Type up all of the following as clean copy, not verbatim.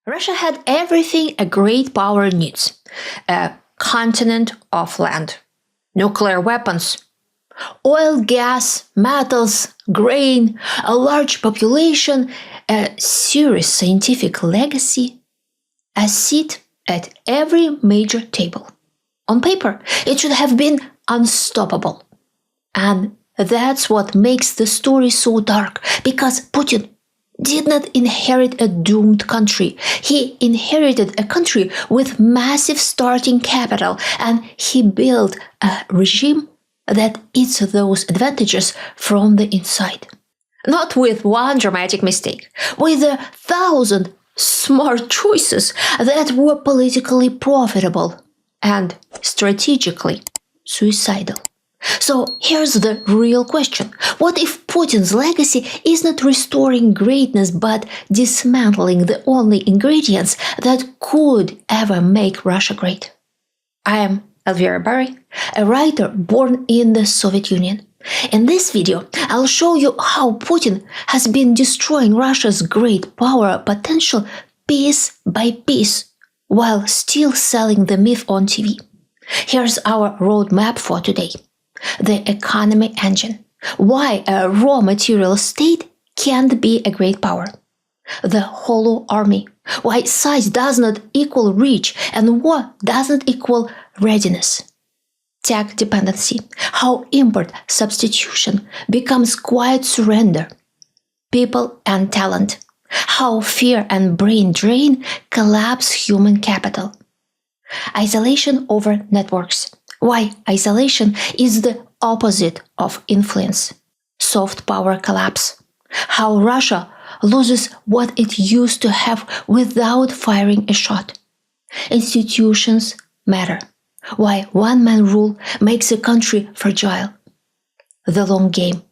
Russia had everything a great power needs: a continent of land, nuclear weapons, oil, gas, metals, grain, a large population, a serious scientific legacy, a seat at every major table. On paper, it should have been unstoppable. And that's what makes the story so dark, because Putin did not inherit a doomed country. He inherited a country with massive starting capital, and he built a regime that eats those advantages from the inside. Not with one dramatic mistake, with 1,000 smart choices that were politically profitable and strategically suicidal. So here's the real question. What if Putin's legacy is not restoring greatness but dismantling the only ingredients that could ever make Russia great? I am Elvira Bary, a writer born in the Soviet Union. In this video, I'll show you how Putin has been destroying Russia's great power potential piece by piece while still selling the myth on TV. Here's our roadmap for today. The economy engine. Why a raw material state can't be a great power. The hollow army. Why size does not equal reach and war doesn't equal readiness. Tech dependency. How import substitution becomes quiet surrender. People and talent. How fear and brain drain collapse human capital. Isolation over networks. Why isolation is the opposite of influence. Soft power collapse. How Russia loses what it used to have without firing a shot. Institutions matter. Why one-man rule makes a country fragile. The long game.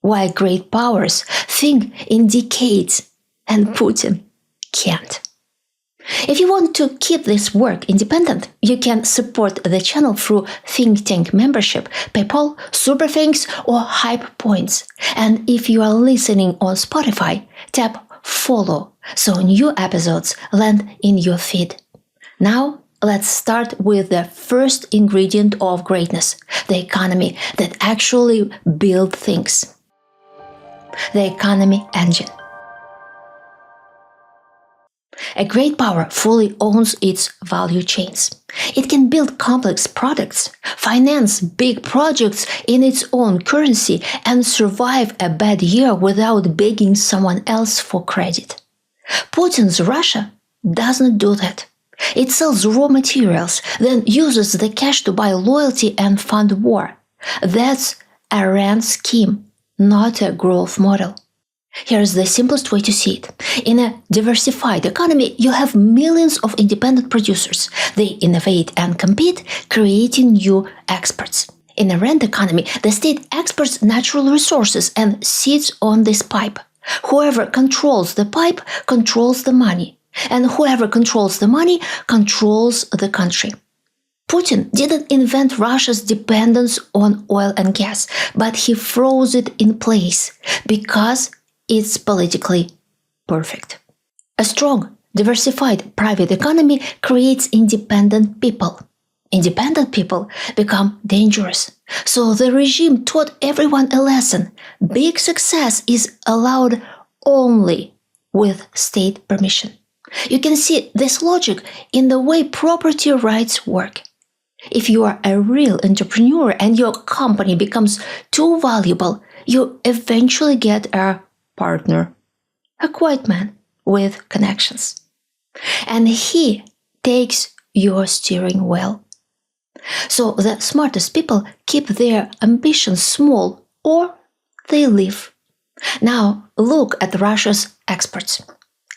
Why great powers think in decades and Putin can't. If you want to keep this work independent, you can support the channel through Think Tank membership, PayPal, Super Thanks, or Hype Points. And if you are listening on Spotify, tap follow so new episodes land in your feed. Now, let's start with the first ingredient of greatness, the economy that actually builds things. The economy engine. A great power fully owns its value chains. It can build complex products, finance big projects in its own currency, and survive a bad year without begging someone else for credit. Putin's Russia does not do that. It sells raw materials, then uses the cash to buy loyalty and fund war. That's a rent scheme, not a growth model. Here's the simplest way to see it. In a diversified economy, you have millions of independent producers. They innovate and compete, creating new experts. In a rent economy, the state exports natural resources and sits on this pipe. Whoever controls the pipe controls the money, and whoever controls the money controls the country. Putin didn't invent Russia's dependence on oil and gas, but he froze it in place because it's politically perfect. A strong, diversified private economy creates independent people. Independent people become dangerous. So the regime taught everyone a lesson. Big success is allowed only with state permission. You can see this logic in the way property rights work. If you are a real entrepreneur and your company becomes too valuable, you eventually get a partner, a quiet man with connections. And he takes your steering wheel. So the smartest people keep their ambitions small or they leave. Now look at Russia's exports.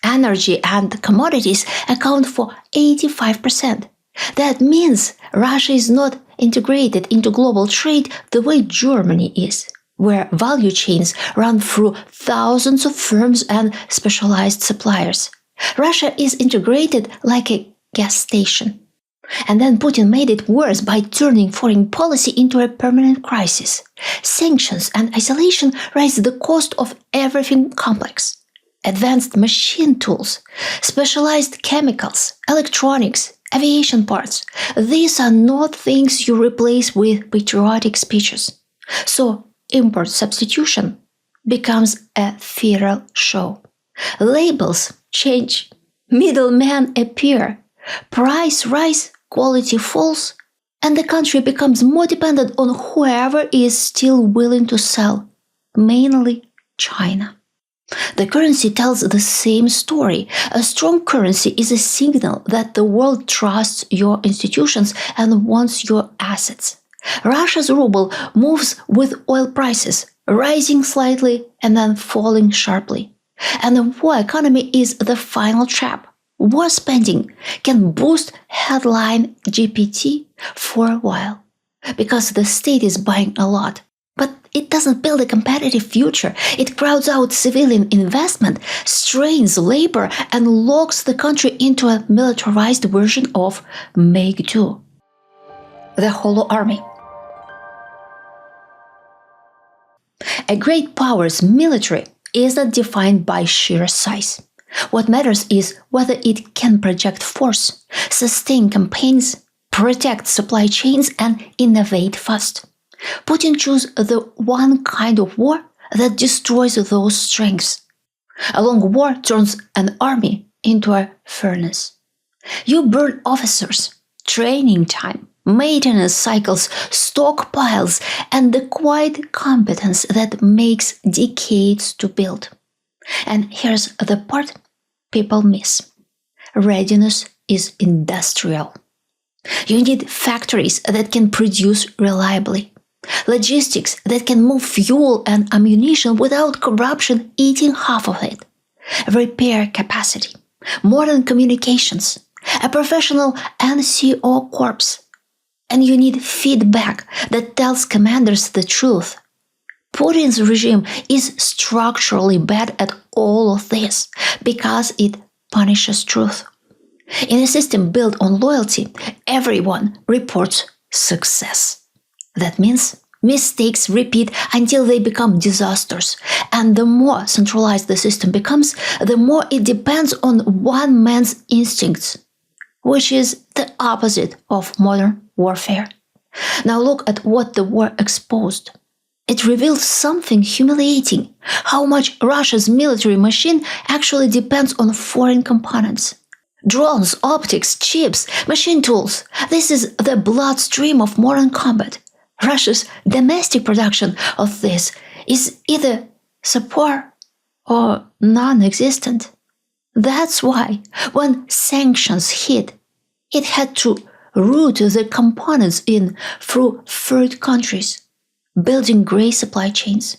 Energy and commodities account for 85%. That means Russia is not integrated into global trade the way Germany is, where value chains run through thousands of firms and specialized suppliers. Russia is integrated like a gas station. And then Putin made it worse by turning foreign policy into a permanent crisis. Sanctions and isolation raise the cost of everything complex. advanced machine tools, specialized chemicals, electronics, aviation parts. These are not things you replace with patriotic speeches. So, import substitution becomes a feral show. Labels change, middlemen appear, price rise, quality falls, and the country becomes more dependent on whoever is still willing to sell, mainly China. The currency tells the same story. A strong currency is a signal that the world trusts your institutions and wants your assets. Russia's ruble moves with oil prices, rising slightly and then falling sharply. And the war economy is the final trap. War spending can boost headline GPT for a while, because the state is buying a lot. But it doesn't build a competitive future. It crowds out civilian investment, strains labor, and locks the country into a militarized version of make-do. The Hollow Army. A great power's military is not defined by sheer size. What matters is whether it can project force, sustain campaigns, protect supply chains, and innovate fast. Putin chose the one kind of war that destroys those strengths. A long war turns an army into a furnace. You burn officers, training time, maintenance cycles, stockpiles, and the quiet competence that makes decades to build. And here's the part people miss. Readiness is industrial. You need factories that can produce reliably, logistics that can move fuel and ammunition without corruption eating half of it, repair capacity, modern communications, a professional NCO corps, and you need feedback that tells commanders the truth. Putin's regime is structurally bad at all of this because it punishes truth. In a system built on loyalty, everyone reports success. That means mistakes repeat until they become disasters. And the more centralized the system becomes, the more it depends on one man's instincts, which is the opposite of modern warfare. Now look at what the war exposed. It reveals something humiliating: how much Russia's military machine actually depends on foreign components. Drones, optics, chips, machine tools. This is the bloodstream of modern combat. Russia's domestic production of this is either subpar or non-existent. That's why, when sanctions hit, it had to route the components in through third countries, building grey supply chains.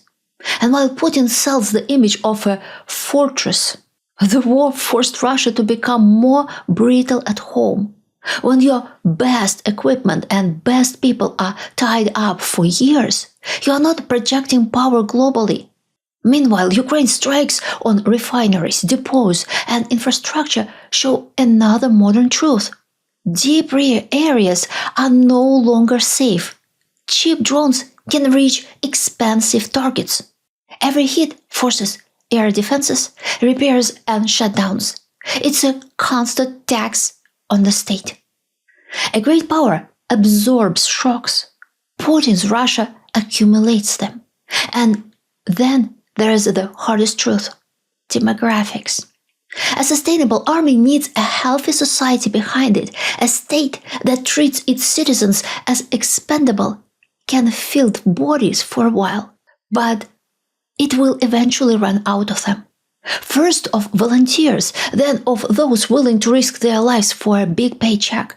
And while Putin sells the image of a fortress, the war forced Russia to become more brittle at home. When your best equipment and best people are tied up for years, you are not projecting power globally. Meanwhile, Ukraine's strikes on refineries, depots, and infrastructure show another modern truth. Deep areas are no longer safe. Cheap drones can reach expensive targets. Every hit forces air defenses, repairs, and shutdowns. It's a constant tax on the state. A great power absorbs shocks. Putin's Russia accumulates them. And then there is the hardest truth: demographics. A sustainable army needs a healthy society behind it. A state that treats its citizens as expendable can field bodies for a while, but it will eventually run out of them. First of volunteers, then of those willing to risk their lives for a big paycheck.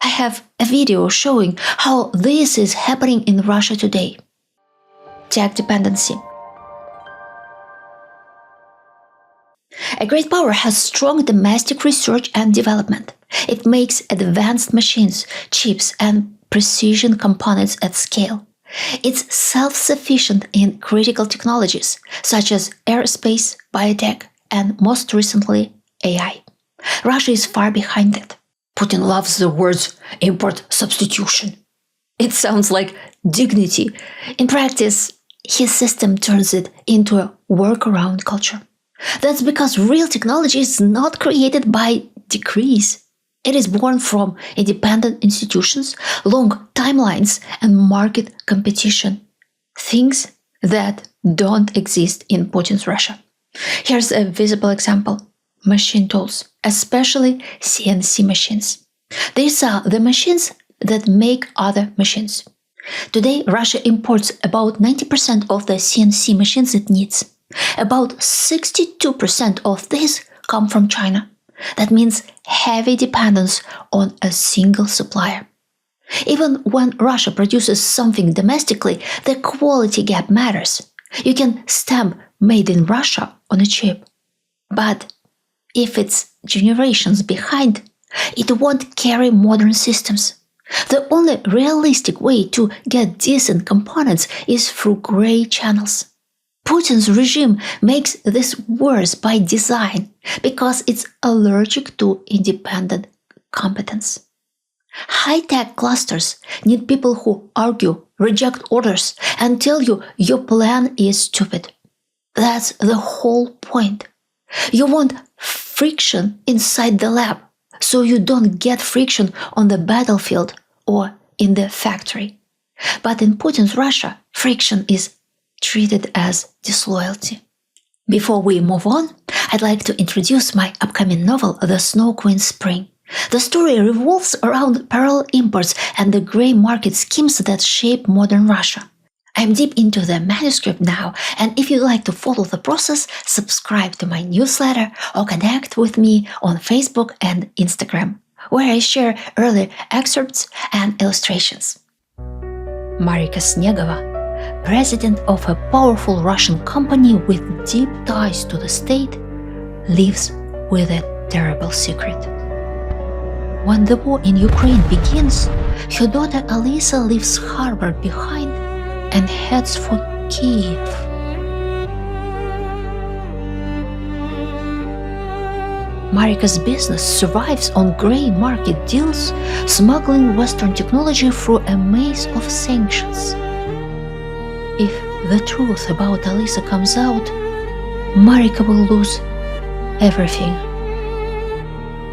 I have a video showing how this is happening in Russia today. Tech dependency. A great power has strong domestic research and development. It makes advanced machines, chips, and precision components at scale. It's self-sufficient in critical technologies, such as aerospace, biotech, and most recently, AI. Russia is far behind it. Putin loves the words import substitution. It sounds like dignity. In practice, his system turns it into a workaround culture. That's because real technology is not created by decrees. It is born from independent institutions, long timelines, and market competition. Things that don't exist in Putin's Russia. Here's a visible example. Machine tools, especially CNC machines. These are the machines that make other machines. Today, Russia imports about 90% of the CNC machines it needs. About 62% of these come from China. That means heavy dependence on a single supplier. Even when Russia produces something domestically, the quality gap matters. You can stamp "Made in Russia" on a chip. But if it's generations behind, it won't carry modern systems. The only realistic way to get decent components is through gray channels. Putin's regime makes this worse by design because it's allergic to independent competence. High-tech clusters need people who argue, reject orders, and tell you your plan is stupid. That's the whole point. You want friction inside the lab, so you don't get friction on the battlefield or in the factory. But in Putin's Russia, friction is treated as disloyalty. Before we move on, I'd like to introduce my upcoming novel, The Snow Queen Spring. The story revolves around parallel imports and the grey market schemes that shape modern Russia. I'm deep into the manuscript now, and if you'd like to follow the process, subscribe to my newsletter or connect with me on Facebook and Instagram, where I share early excerpts and illustrations. Marika Snegova, president of a powerful Russian company with deep ties to the state, lives with a terrible secret. When the war in Ukraine begins, her daughter Alisa leaves Harvard behind and heads for Kiev. Marika's business survives on grey market deals, smuggling Western technology through a maze of sanctions. If the truth about Alisa comes out, Marika will lose everything.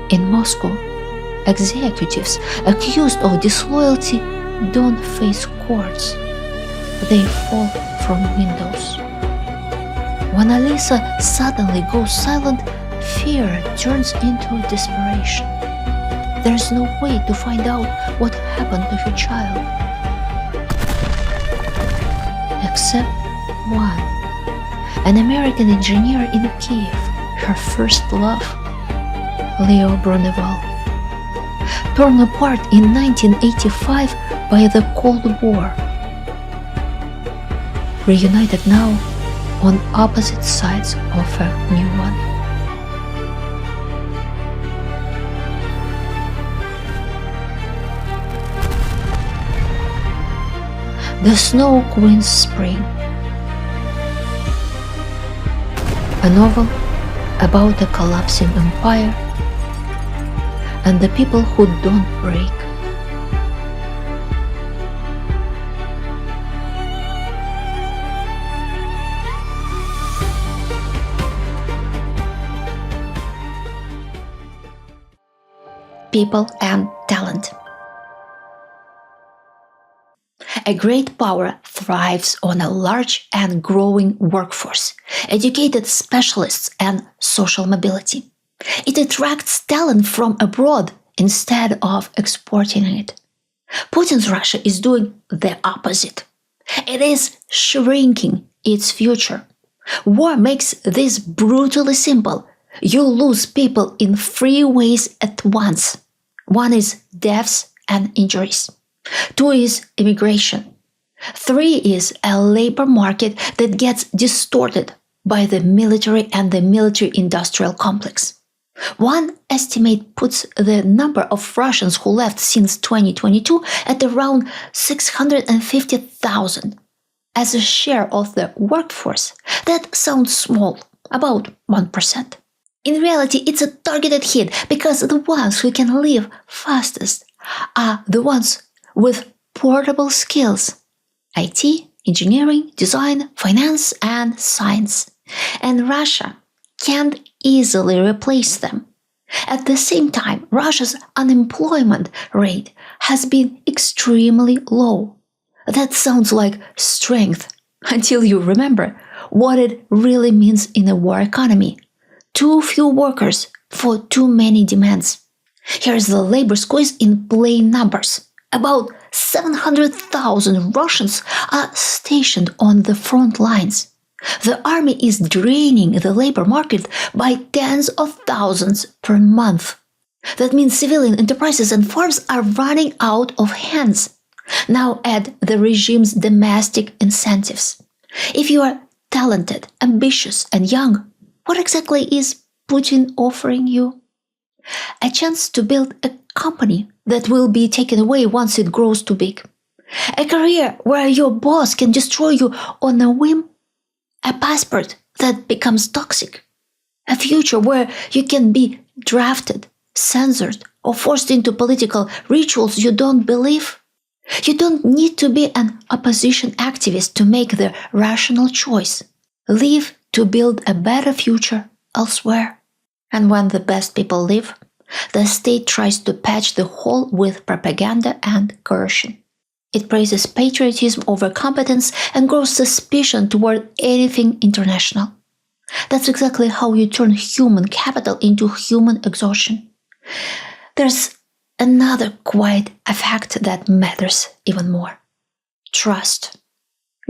In Moscow, executives accused of disloyalty don't face courts. They fall from windows. When Alisa suddenly goes silent, fear turns into desperation. There's no way to find out what happened to her child. Except one. An American engineer in Kiev, her first love, Leo Bruneval. Torn apart in 1985 by the Cold War. Reunited now on opposite sides of a new one. The Snow Queen's Spring. A novel about a collapsing empire and the people who don't break. People and talent. A great power thrives on a large and growing workforce, educated specialists, and social mobility. It attracts talent from abroad instead of exporting it. Putin's Russia is doing the opposite. It is shrinking its future. War makes this brutally simple. You lose people in 3 ways at once. 1 is deaths and injuries. 2 is immigration. 3 is a labor market that gets distorted by the military and the military-industrial complex. One estimate puts the number of Russians who left since 2022 at around 650,000. As a share of the workforce, that sounds small, about 1%. In reality, it's a targeted hit because the ones who can leave fastest are the ones with portable skills: IT, engineering, design, finance, and science. And Russia can't easily replace them. At the same time, Russia's unemployment rate has been extremely low. That sounds like strength until you remember what it really means in a war economy. Too few workers for too many demands. Here's the labor squeeze in plain numbers. About 700,000 Russians are stationed on the front lines. The army is draining the labor market by tens of thousands per month. That means civilian enterprises and farms are running out of hands. Now add the regime's domestic incentives. If you are talented, ambitious, and young, what exactly is Putin offering you? A chance to build a company that will be taken away once it grows too big. A career where your boss can destroy you on a whim. A passport that becomes toxic. A future where you can be drafted, censored, or forced into political rituals you don't believe. You don't need to be an opposition activist to make the rational choice. Leave to build a better future elsewhere. And when the best people leave, the state tries to patch the hole with propaganda and coercion. It praises patriotism over competence and grows suspicion toward anything international. That's exactly how you turn human capital into human exhaustion. There's another quiet effect that matters even more. Trust.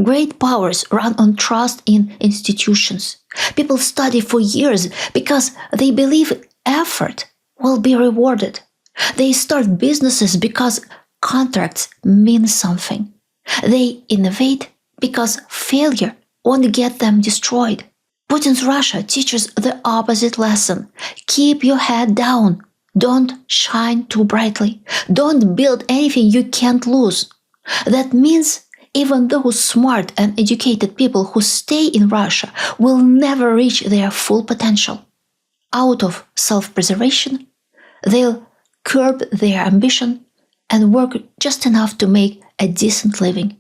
Great powers run on trust in institutions. People study for years because they believe effort will be rewarded. They start businesses because contracts mean something. They innovate because failure won't get them destroyed. Putin's Russia teaches the opposite lesson. Keep your head down. Don't shine too brightly. Don't build anything you can't lose. That means even those smart and educated people who stay in Russia will never reach their full potential. Out of self-preservation, they'll curb their ambition and work just enough to make a decent living.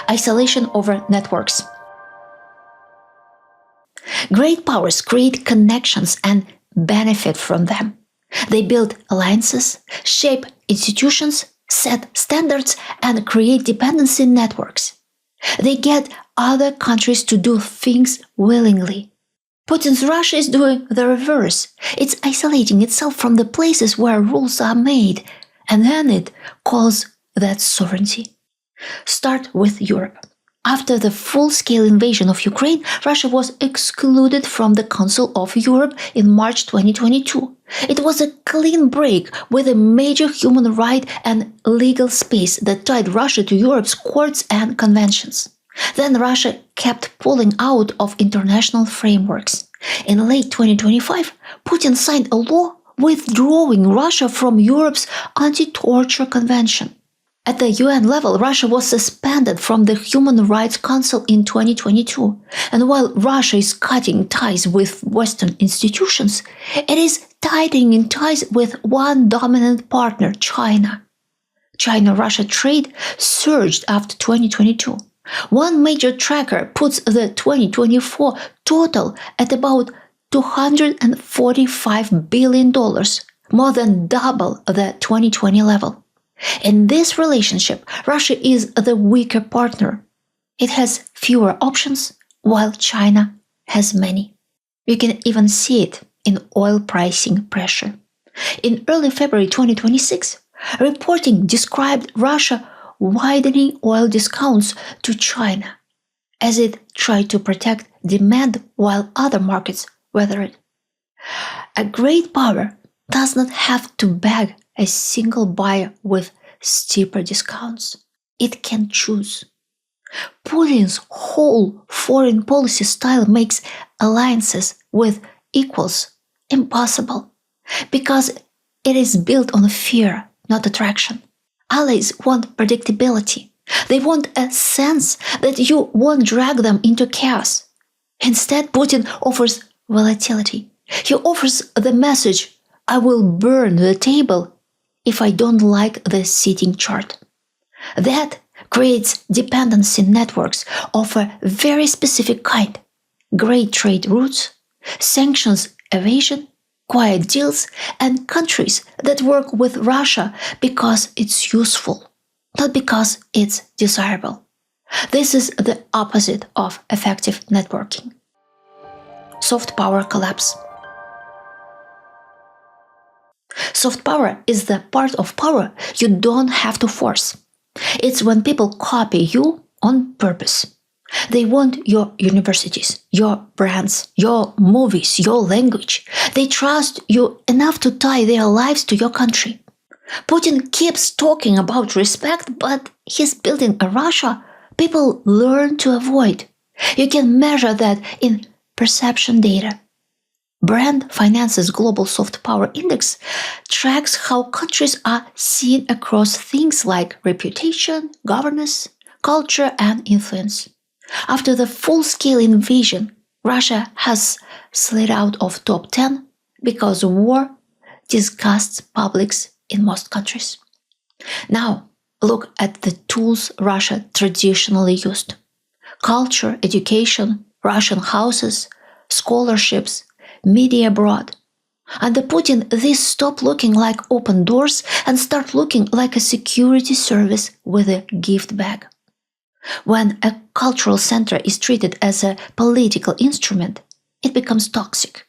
Isolation over networks. Great powers create connections and benefit from them. They build alliances, shape institutions, set standards, and create dependency networks. They get other countries to do things willingly. Putin's Russia is doing the reverse. It's isolating itself from the places where rules are made, and then it calls that sovereignty. Start with Europe. After the full-scale invasion of Ukraine, Russia was excluded from the Council of Europe in March 2022. It was a clean break with a major human right and legal space that tied Russia to Europe's courts and conventions. Then Russia kept pulling out of international frameworks. In late 2025, Putin signed a law withdrawing Russia from Europe's anti-torture convention. At the UN level, Russia was suspended from the Human Rights Council in 2022. And while Russia is cutting ties with Western institutions, it is tightening ties with one dominant partner, China. China-Russia trade surged after 2022. One major tracker puts the 2024 total at about $245 billion, more than double the 2020 level. In this relationship, Russia is the weaker partner. It has fewer options, while China has many. You can even see it in oil pricing pressure. In early February 2026, reporting described Russia widening oil discounts to China as it tried to protect demand while other markets weathered. A great power does not have to beg a single buyer with steeper discounts. It can choose. Putin's whole foreign policy style makes alliances with equals impossible because it is built on fear, not attraction. Allies want predictability. They want a sense that you won't drag them into chaos. Instead, Putin offers volatility. He offers the message, I will burn the table if I don't like the seating chart. That creates dependency networks of a very specific kind. Great trade routes, sanctions evasion, quiet deals, and countries that work with Russia because it's useful, not because it's desirable. This is the opposite of effective networking. Soft power collapse. Soft power is the part of power you don't have to force. It's when people copy you on purpose. They want your universities, your brands, your movies, your language. They trust you enough to tie their lives to your country. Putin keeps talking about respect, but he's building a Russia people learn to avoid. You can measure that in perception data. Brand Finance's Global Soft Power Index tracks how countries are seen across things like reputation, governance, culture, and influence. After the full-scale invasion, Russia has slid out of top 10 because war disgusts publics in most countries. Now, look at the tools Russia traditionally used. Culture, education, Russian houses, scholarships, media abroad. Under Putin, these stop looking like open doors and start looking like a security service with a gift bag. When a cultural center is treated as a political instrument, it becomes toxic.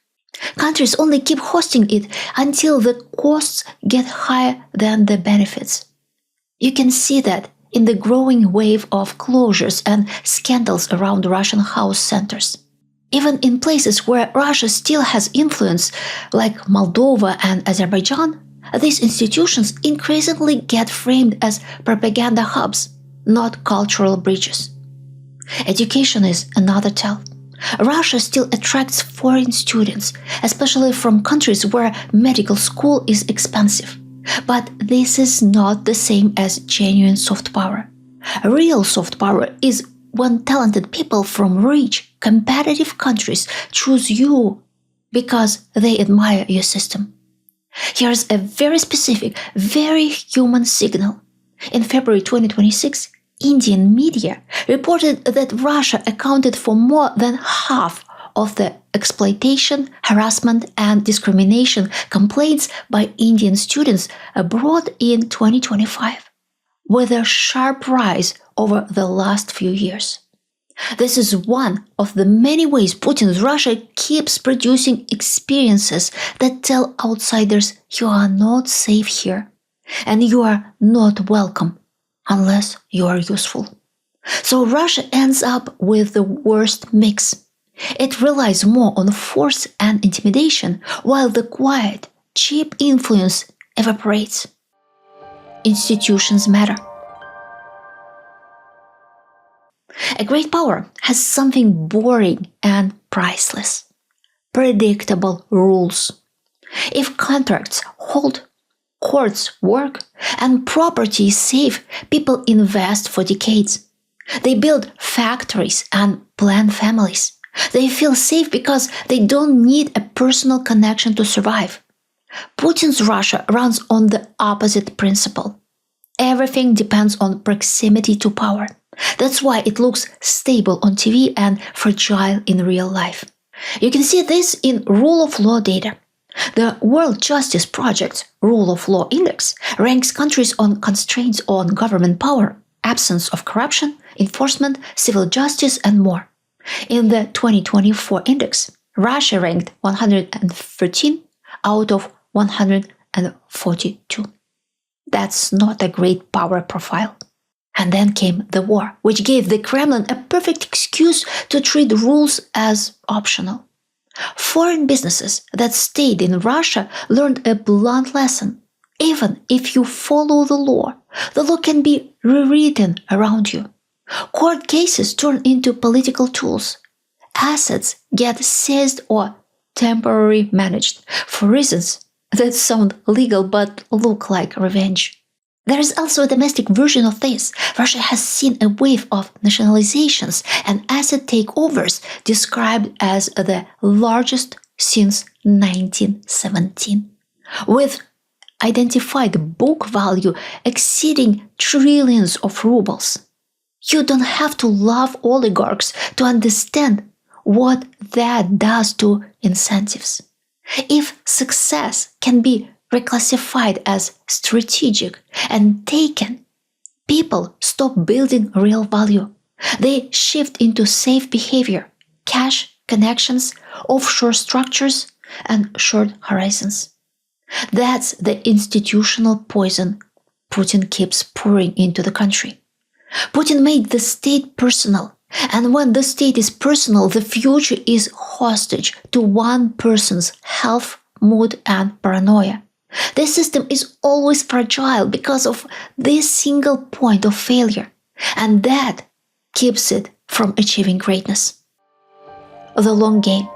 Countries only keep hosting it until the costs get higher than the benefits. You can see that in the growing wave of closures and scandals around Russian house centers. Even in places where Russia still has influence, like Moldova and Azerbaijan, these institutions increasingly get framed as propaganda hubs, not cultural bridges. Education is another tell. Russia still attracts foreign students, especially from countries where medical school is expensive. But this is not the same as genuine soft power. Real soft power is when talented people from rich, competitive countries choose you because they admire your system. Here's a very specific, very human signal. In February 2026, Indian media reported that Russia accounted for more than half of the exploitation, harassment, and discrimination complaints by Indian students abroad in 2025, with a sharp rise over the last few years. This is one of the many ways Putin's Russia keeps producing experiences that tell outsiders you are not safe here, and you are not welcome unless you are useful. So Russia ends up with the worst mix. It relies more on force and intimidation, while the quiet, cheap influence evaporates. Institutions matter. A great power has something boring and priceless: predictable rules. If contracts hold, courts work, and property is safe, people invest for decades. They build factories and plan families. They feel safe because they don't need a personal connection to survive. Putin's Russia runs on the opposite principle. Everything depends on proximity to power. That's why it looks stable on TV and fragile in real life. You can see this in rule of law data. The World Justice Project's Rule of Law Index ranks countries on constraints on government power, absence of corruption, enforcement, civil justice, and more. In the 2024 index, Russia ranked 113 out of 142. That's not a great power profile. And then came the war, which gave the Kremlin a perfect excuse to treat rules as optional. Foreign businesses that stayed in Russia learned a blunt lesson. Even if you follow the law can be rewritten around you. Court cases turn into political tools. Assets get seized or temporarily managed for reasons that sound legal but look like revenge. There is also a domestic version of this. Russia has seen a wave of nationalizations and asset takeovers described as the largest since 1917, with identified book value exceeding trillions of rubles. You don't have to love oligarchs to understand what that does to incentives. If success can be reclassified as strategic and taken, people stop building real value. They shift into safe behavior, cash connections, offshore structures, and short horizons. That's the institutional poison Putin keeps pouring into the country. Putin made the state personal, and when the state is personal, the future is hostage to one person's health, mood, and paranoia. The system is always fragile because of this single point of failure, and that keeps it from achieving greatness. The long game.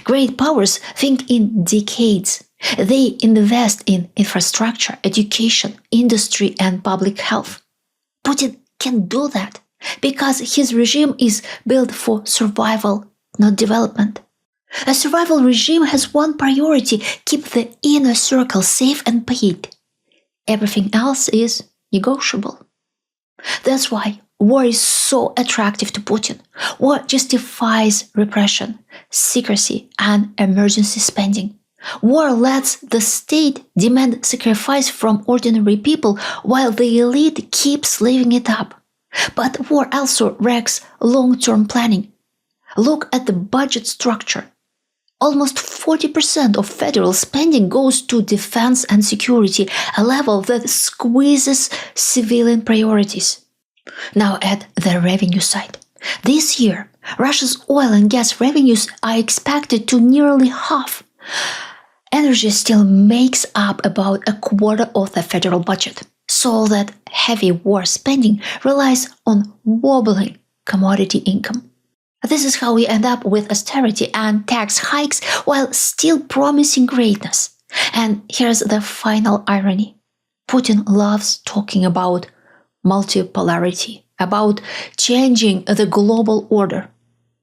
Great powers think in decades. They invest in infrastructure, education, industry, and public health. Putin can do that because his regime is built for survival, not development. A survival regime has one priority: keep the inner circle safe and paid. Everything else is negotiable. That's why war is so attractive to Putin. War justifies repression, secrecy, and emergency spending. War lets the state demand sacrifice from ordinary people while the elite keeps living it up. But war also wrecks long-term planning. Look at the budget structure. Almost 40% of federal spending goes to defense and security, a level that squeezes civilian priorities. Now at the revenue side. This year, Russia's oil and gas revenues are expected to nearly halve. Energy still makes up about a quarter of the federal budget, so that heavy war spending relies on wobbling commodity income. This is how we end up with austerity and tax hikes while still promising greatness. And here's the final irony. Putin loves talking about multipolarity, about changing the global order.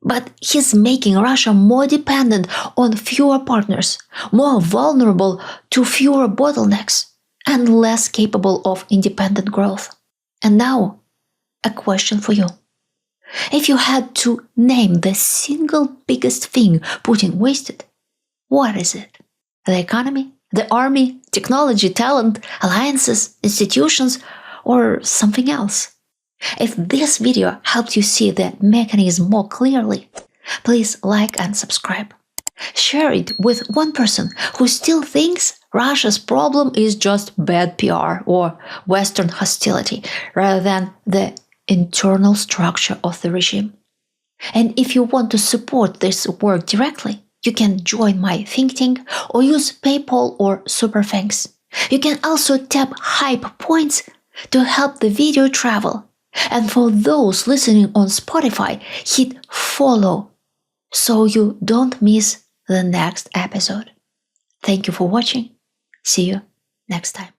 But he's making Russia more dependent on fewer partners, more vulnerable to fewer bottlenecks, and less capable of independent growth. And now, a question for you. If you had to name the single biggest thing Putin wasted, what is it? The economy? The army? Technology? Talent? Alliances? Institutions? Or something else? If this video helped you see the mechanism more clearly, please like and subscribe. Share it with one person who still thinks Russia's problem is just bad PR or Western hostility rather than the internal structure of the regime. And if you want to support this work directly, you can join my think tank or use PayPal or Super Thanks. You can also tap hype points to help the video travel. And for those listening on Spotify, hit follow so you don't miss the next episode. Thank you for watching. See you next time.